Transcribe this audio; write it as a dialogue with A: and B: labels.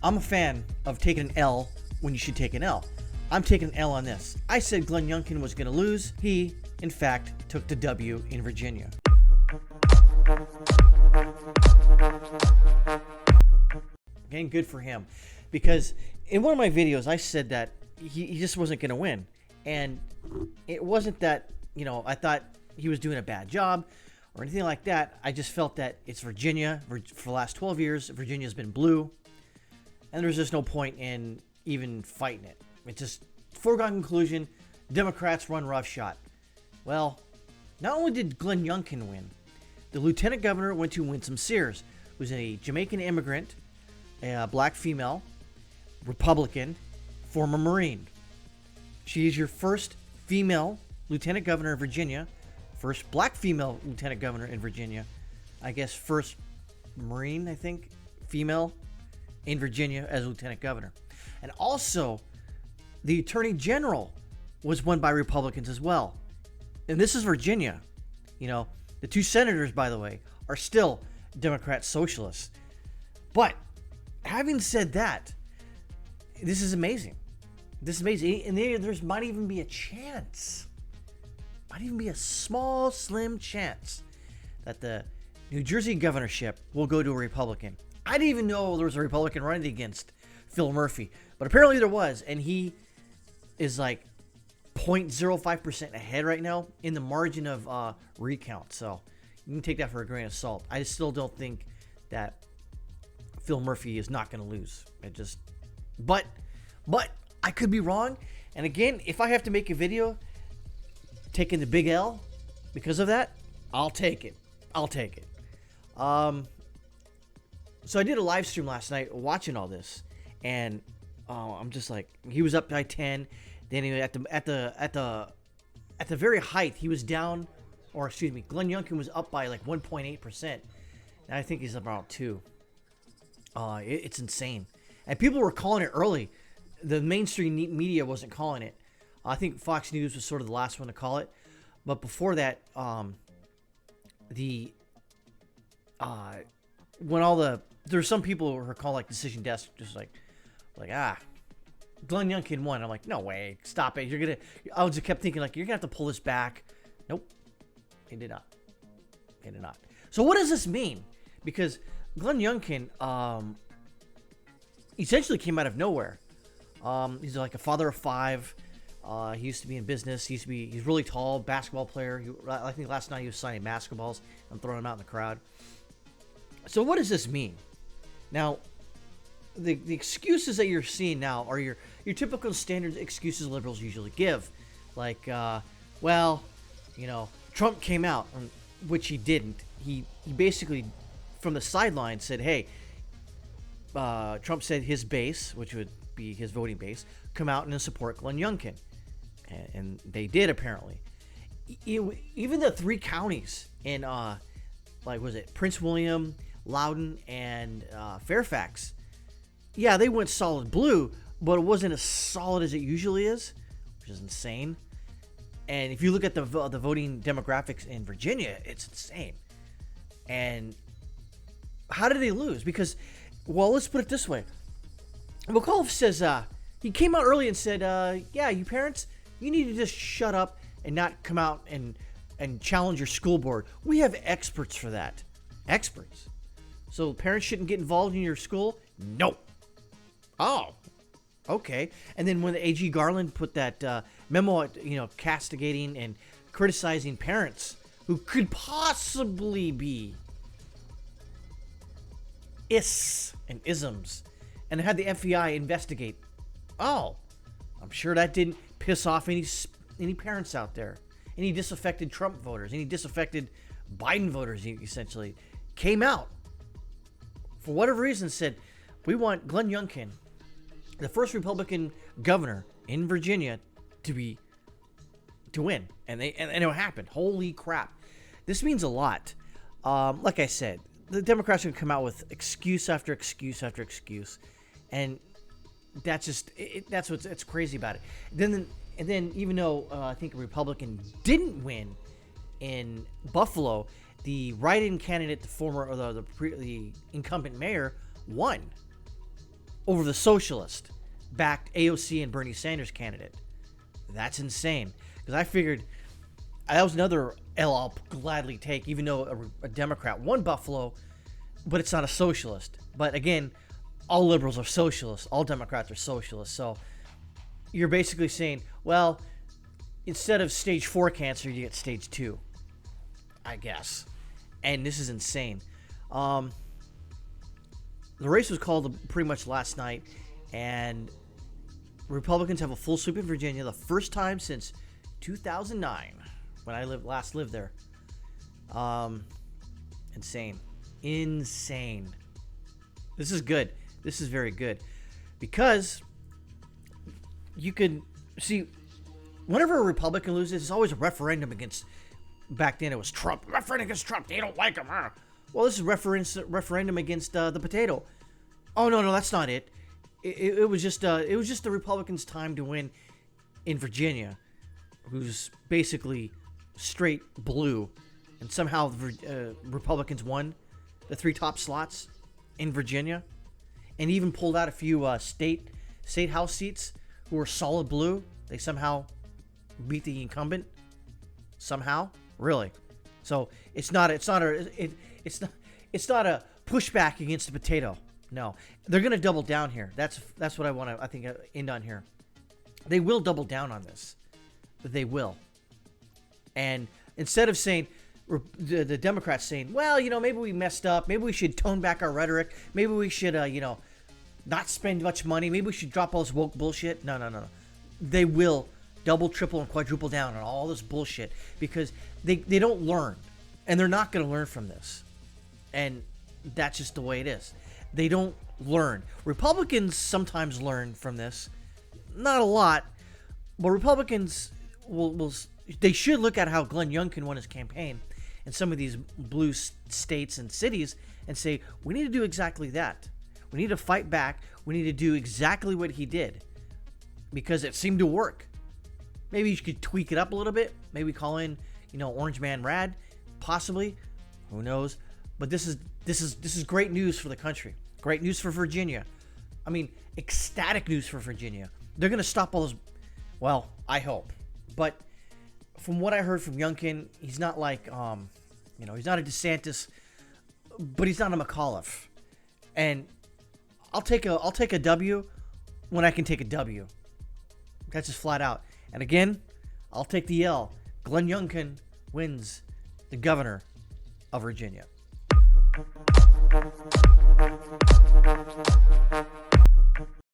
A: I'm a fan of taking an L when you should take an L. I'm taking an L on this. I said Glenn Youngkin was going to lose. He, in fact, took the W in Virginia. Again, good for him. Because in one of my videos, I said that he just wasn't going to win. And it wasn't that, I thought he was doing a bad job or anything like that. I just felt that it's Virginia. For the last 12 years, Virginia's been blue. And there's just no point in even fighting it. It's just foregone conclusion. Democrats run roughshod. Well, not only did Glenn Youngkin win, the lieutenant governor went to Winsome Sears, who's a Jamaican immigrant, a black female, Republican, former Marine. She is your first female lieutenant governor of Virginia, first black female lieutenant governor in Virginia, I guess first Marine, I think, female in Virginia as lieutenant governor. And also, the attorney general was won by Republicans as well. And this is Virginia. The two senators, by the way, are still Democrat socialists. But having said that, this is amazing. This is amazing. And there might even be a chance, might even be a small, slim chance that the New Jersey governorship will go to a Republican. I didn't even know there was a Republican running against Phil Murphy, but apparently there was, and he is like 0.05% ahead right now in the margin of recount. So you can take that for a grain of salt. I still don't think that Phil Murphy is not going to lose. But I could be wrong. And again, if I have to make a video taking the big L because of that, I'll take it. So I did a live stream last night watching all this, and I'm just like, he was up by 10. Then he, at the very height, he was down, or excuse me, Glenn Youngkin was up by like 1.8%. And I think he's about 2. It's insane. And people were calling it early. The mainstream media wasn't calling it. I think Fox News was sort of the last one to call it. But before that, there's some people who are called like decision desk, just like Glenn Youngkin won. I'm like, no way, stop it. I just kept thinking like, you're gonna have to pull this back. Nope, he did not. So what does this mean? Because Glenn Youngkin essentially came out of nowhere. He's like a father of 5. He used to be in business. He's really tall, basketball player. I think last night he was signing basketballs and throwing them out in the crowd. So what does this mean? Now, the excuses that you're seeing now are your typical standard excuses liberals usually give. Like, Trump came out, which he didn't. He basically, from the sideline, said, hey, Trump said his base, which would be his voting base, come out and support Glenn Youngkin. And they did, apparently. Even the 3 counties in, Prince William, Loudoun, and Fairfax, yeah, they went solid blue, but it wasn't as solid as it usually is, which is insane. And if you look at the voting demographics in Virginia, it's insane. And how did they lose? Because, well, let's put it this way. McAuliffe says he came out early and said, you parents, you need to just shut up and not come out and challenge your school board. We have experts for that. Experts. So parents shouldn't get involved in your school? No. Oh, okay. And then when the AG Garland put that memo, castigating and criticizing parents who could possibly be and isms, and had the FBI investigate. Oh, I'm sure that didn't piss off any parents out there, any disaffected Trump voters, any disaffected Biden voters. Essentially came out for whatever reason, said we want Glenn Youngkin, the first Republican governor in Virginia, to win, and it happened. Holy crap! This means a lot. Like I said, the Democrats are going to come out with excuse after excuse after excuse, and that's just that's what's crazy about it. And then even though I think a Republican didn't win in Buffalo, the write-in candidate, the incumbent mayor, won. over the socialist-backed AOC and Bernie Sanders candidate. That's insane. Because I figured that was another L I'll gladly take, even though a Democrat won Buffalo, but it's not a socialist. But again, all liberals are socialists. All Democrats are socialists. So you're basically saying, well, instead of stage 4 cancer, you get stage 2, I guess. And this is insane. The race was called pretty much last night, and Republicans have a full sweep in Virginia, the first time since 2009, when I last lived there. Insane. This is good. This is very good, because you could see whenever a Republican loses, it's always a referendum against. Back then it was Trump. Referendum against Trump. They don't like him. Well, this is referendum against the potato. Oh no, that's not it. It was just the Republicans' time to win in Virginia, who's basically straight blue, and somehow the Republicans won the 3 top slots in Virginia, and even pulled out a few state house seats who were solid blue. They somehow beat the incumbent. Somehow, really. So it's not a pushback against the potato. No, they're going to double down here. That's what I want to, I think, end on here. They will double down on this. They will. And instead of saying, the Democrats saying, well, maybe we messed up. Maybe we should tone back our rhetoric. Maybe we should, not spend much money. Maybe we should drop all this woke bullshit. No. They will double, triple, and quadruple down on all this bullshit, because they don't learn, and they're not going to learn from this. And that's just the way it is. They don't learn. Republicans sometimes learn from this. Not a lot, but Republicans they should look at how Glenn Youngkin won his campaign in some of these blue states and cities and say, we need to do exactly that. We need to fight back. We need to do exactly what he did, because it seemed to work. Maybe you could tweak it up a little bit. Maybe call in, Orange Man Rad, possibly. Who knows? But this is great news for the country. Great news for Virginia. I mean, ecstatic news for Virginia. They're going to stop all those. Well, I hope. But from what I heard from Youngkin, he's not like, he's not a DeSantis, but he's not a McAuliffe. And I'll take a W when I can take a W. That's just flat out. And again, I'll take the L. Glenn Youngkin wins the governor of Virginia.